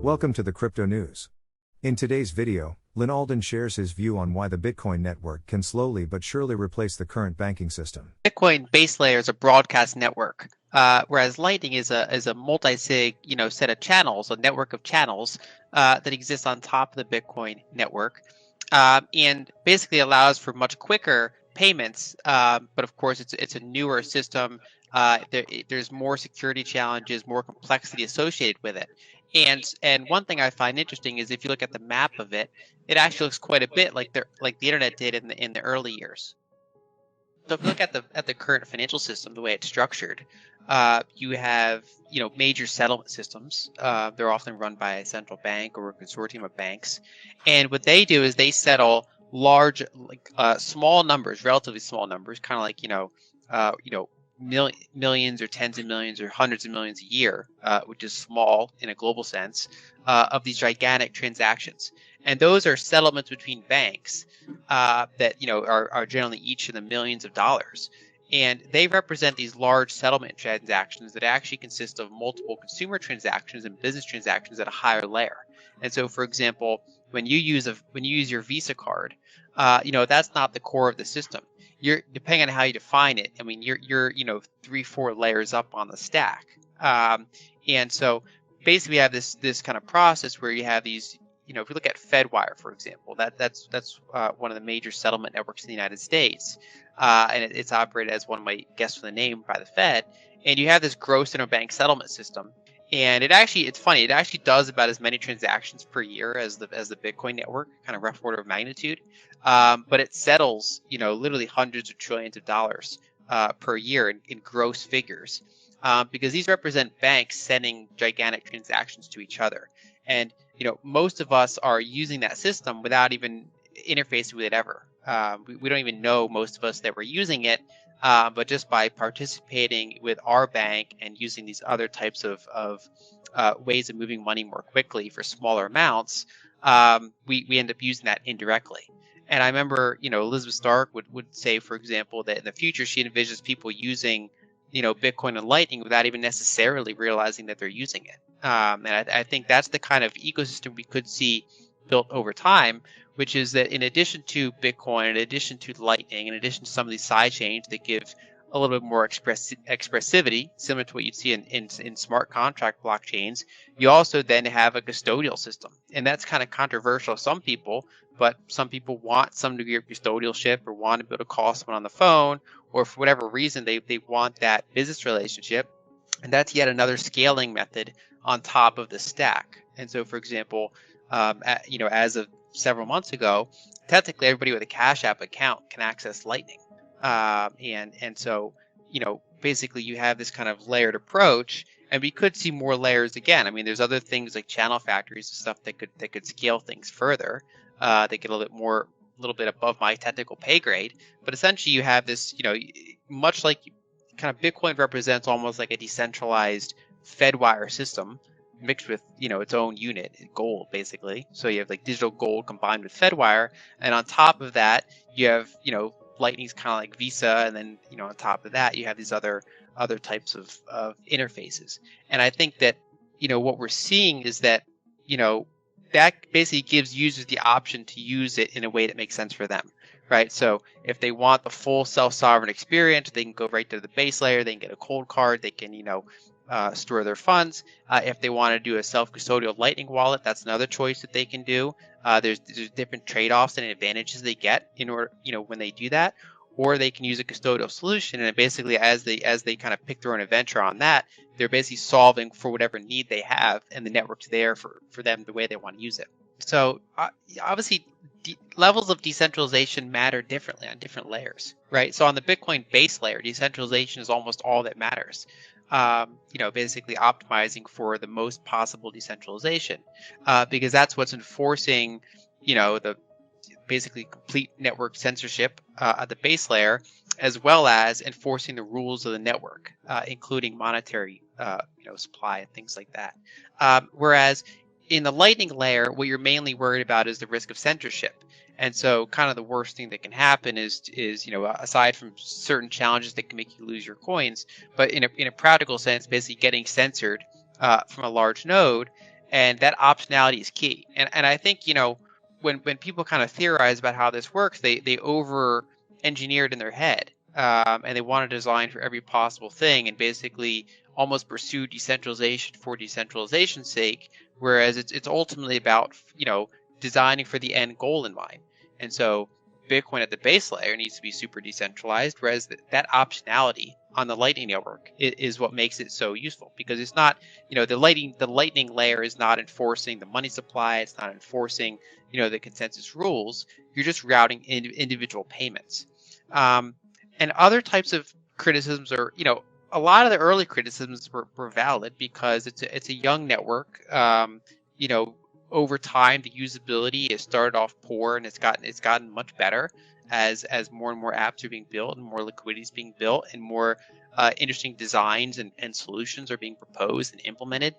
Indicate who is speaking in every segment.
Speaker 1: Welcome to the Crypto News. In today's video, Lyn Alden shares his view on why the Bitcoin network can slowly but surely replace the current banking system.
Speaker 2: Bitcoin base layer is a broadcast network, whereas Lightning is a multi-sig set of channels, a network of channels that exists on top of the Bitcoin network, and basically allows for much quicker payments. But of course, it's a newer system. There's more security challenges, more complexity associated with it. And one thing I find interesting is if you look at the map of it, it actually looks quite a bit like the internet did in the early years. So if you look at the current financial system, the way it's structured, you have major settlement systems. They're often run by a central bank or a consortium of banks, and what they do is they settle large, small numbers, relatively small numbers, kind of like millions or tens of millions or hundreds of millions a year, which is small in a global sense, of these gigantic transactions. And those are settlements between banks that are generally each in the millions of dollars. And they represent these large settlement transactions that actually consist of multiple consumer transactions and business transactions at a higher layer. And so, for example, when you use your Visa card, that's not the core of the system. You're, depending on how you define it, I mean, you're 3-4 layers up on the stack. And so basically we have this kind of process where you have these, if you look at FedWire, for example, that's one of the major settlement networks in the United States, and it's operated, as one might guess from the name, by the Fed. And you have this gross interbank settlement system, and it's funny, it actually does about as many transactions per year as the Bitcoin network, kind of rough order of magnitude, but it settles literally hundreds of trillions of dollars per year in gross figures, because these represent banks sending gigantic transactions to each other. And most of us are using that system without even interfacing with it ever. We don't even know, most of us, that we're using it, but just by participating with our bank and using these other types of ways of moving money more quickly for smaller amounts, we end up using that indirectly. And I remember, Elizabeth Stark would say, for example, that in the future she envisions people using Bitcoin and Lightning without even necessarily realizing that they're using it. And I think that's the kind of ecosystem we could see built over time, which is that in addition to Bitcoin, in addition to Lightning, in addition to some of these side chains that give a little bit more expressivity, similar to what you'd see in smart contract blockchains, you also then have a custodial system. And that's kind of controversial to some people, but some people want some degree of custodialship or want to be able to call someone on the phone, or for whatever reason they want that business relationship. And that's yet another scaling method on top of the stack. And so, for example, as of several months ago, technically everybody with a Cash App account can access Lightning. And so, basically you have this kind of layered approach, and we could see more layers again. I mean, there's other things like channel factories and stuff that could scale things further. They get a little bit above my technical pay grade, but essentially you have this, much like kind of Bitcoin represents almost like a decentralized FedWire system mixed with its own unit, gold, basically. So you have like digital gold combined with FedWire, and on top of that you have Lightning's kind of like Visa, and then on top of that you have these other types of interfaces. And I think that what we're seeing is that that basically gives users the option to use it in a way that makes sense for them, right? So if they want the full self-sovereign experience, they can go right to the base layer, they can get a cold card, they can store their funds. If they want to do a self-custodial Lightning wallet, that's another choice that they can do. There's different trade-offs and advantages they get in order, when they do that. Or they can use a custodial solution, and basically as they kind of pick their own adventure on that, they're basically solving for whatever need they have, and the network's there for them the way they want to use it. So obviously levels of decentralization matter differently on different layers, right? So on the Bitcoin base layer, decentralization is almost all that matters. Basically optimizing for the most possible decentralization, because that's what's enforcing, the basically complete network censorship at the base layer, as well as enforcing the rules of the network, including monetary, supply and things like that. Whereas in the Lightning layer, what you're mainly worried about is the risk of censorship. And so kind of the worst thing that can happen is aside from certain challenges that can make you lose your coins, but in a practical sense, basically getting censored from a large node, and that optionality is key. And I think when people kind of theorize about how this works, they over engineer it in their head, and they want to design for every possible thing, and basically almost pursue decentralization for decentralization's sake, whereas it's ultimately about designing for the end goal in mind. And so Bitcoin at the base layer needs to be super decentralized, whereas that optionality on the Lightning Network is what makes it so useful, because it's not, the Lightning layer is not enforcing the money supply, it's not enforcing, the consensus rules. You're just routing individual payments. And other types of criticisms are, a lot of the early criticisms were valid because it's a young network. Over time, the usability has started off poor, and it's gotten much better as more and more apps are being built, and more liquidity is being built, and more interesting designs and solutions are being proposed and implemented.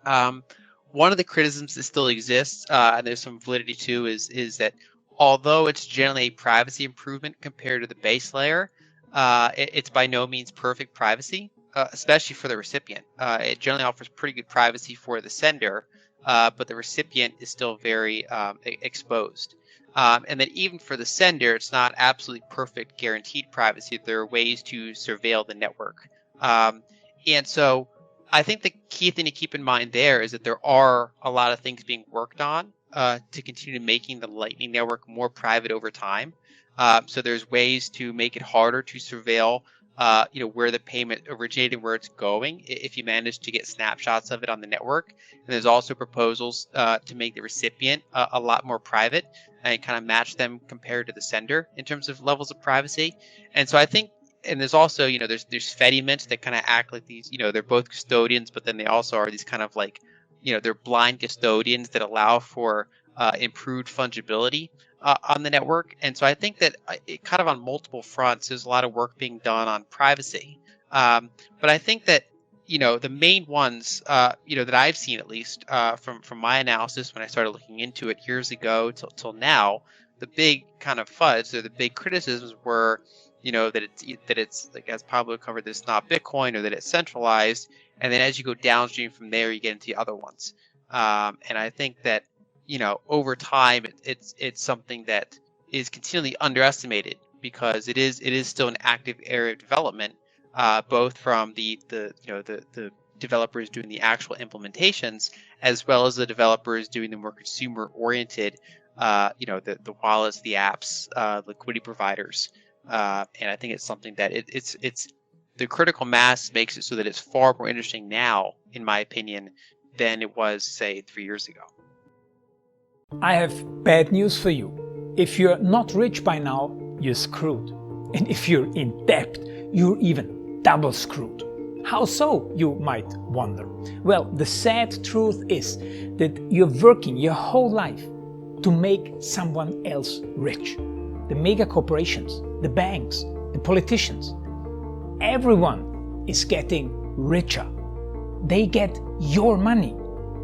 Speaker 2: One of the criticisms that still exists, and there's some validity to, is that although it's generally a privacy improvement compared to the base layer, it's by no means perfect privacy, especially for the recipient. It generally offers pretty good privacy for the sender, but the recipient is still very exposed. And then even for the sender, it's not absolutely perfect guaranteed privacy. There are ways to surveil the network. And so I think the key thing to keep in mind there is that there are a lot of things being worked on to continue making the Lightning Network more private over time. So there's ways to make it harder to surveil where the payment originated, where it's going, if you manage to get snapshots of it on the network. And there's also proposals to make the recipient a lot more private and kind of match them compared to the sender in terms of levels of privacy. And so I think, and there's also, there's Fediments that kind of act like these, they're both custodians, but then they also are these kind of like, they're blind custodians that allow for improved fungibility on the network. And so I think that it kind of on multiple fronts, there's a lot of work being done on privacy. But I think that, the main ones, that I've seen, at least from my analysis when I started looking into it years ago till now, the big kind of FUDs or the big criticisms were, that it's like, as Pablo covered, that it's not Bitcoin, or that it's centralized. And then as you go downstream from there, you get into the other ones. And I think that, over time, it's something that is continually underestimated, because it is still an active area of development, both from the developers doing the actual implementations, as well as the developers doing the more consumer-oriented, the wallets, the apps, liquidity providers. And I think it's something that it's the critical mass makes it so that it's far more interesting now, in my opinion, than it was, say, 3 years ago.
Speaker 3: I have bad news for you. If you're not rich by now, you're screwed. And if you're in debt, you're even double screwed. How so, you might wonder? Well, the sad truth is that you're working your whole life to make someone else rich. The mega corporations, the banks, the politicians, everyone is getting richer. They get your money.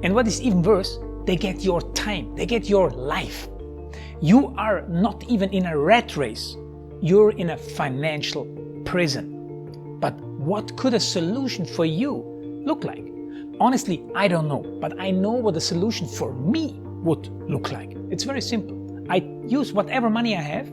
Speaker 3: And what is even worse, they get your time, they get your life. You are not even in a rat race, you're in a financial prison. But what could a solution for you look like? Honestly, I don't know, but I know what a solution for me would look like. It's very simple. I use whatever money I have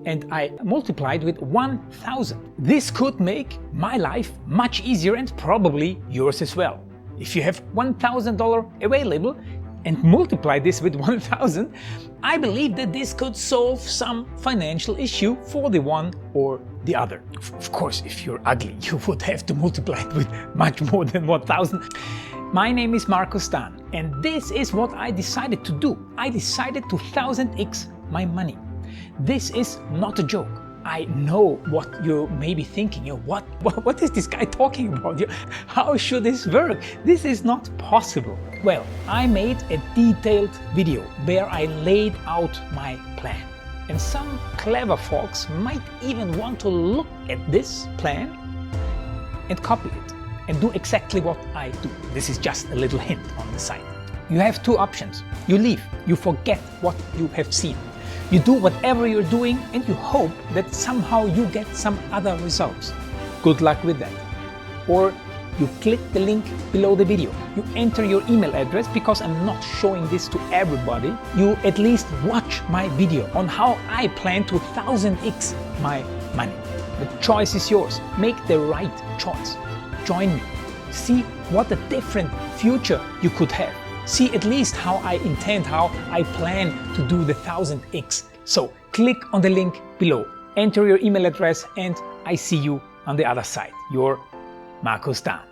Speaker 3: and I multiply it with 1,000. This could make my life much easier, and probably yours as well. If you have $1,000 available and multiply this with 1,000, I believe that this could solve some financial issue for the one or the other. Of course, if you're ugly, you would have to multiply it with much more than 1,000. My name is Marco Stan, and this is what I decided to do. I decided to 1000x my money. This is not a joke. I know what you may be thinking. What is this guy talking about? How should this work? This is not possible. Well, I made a detailed video where I laid out my plan. And some clever folks might even want to look at this plan and copy it and do exactly what I do. This is just a little hint on the side. You have two options. You leave, you forget what you have seen. You do whatever you're doing and you hope that somehow you get some other results. Good luck with that. Or you click the link below the video. You enter your email address because I'm not showing this to everybody. You at least watch my video on how I plan to 1000x my money. The choice is yours. Make the right choice. Join me. See what a different future you could have. See at least how I intend, how I plan to do the 1000x. So click on the link below, enter your email address, and I see you on the other side. Your Markus Dahn.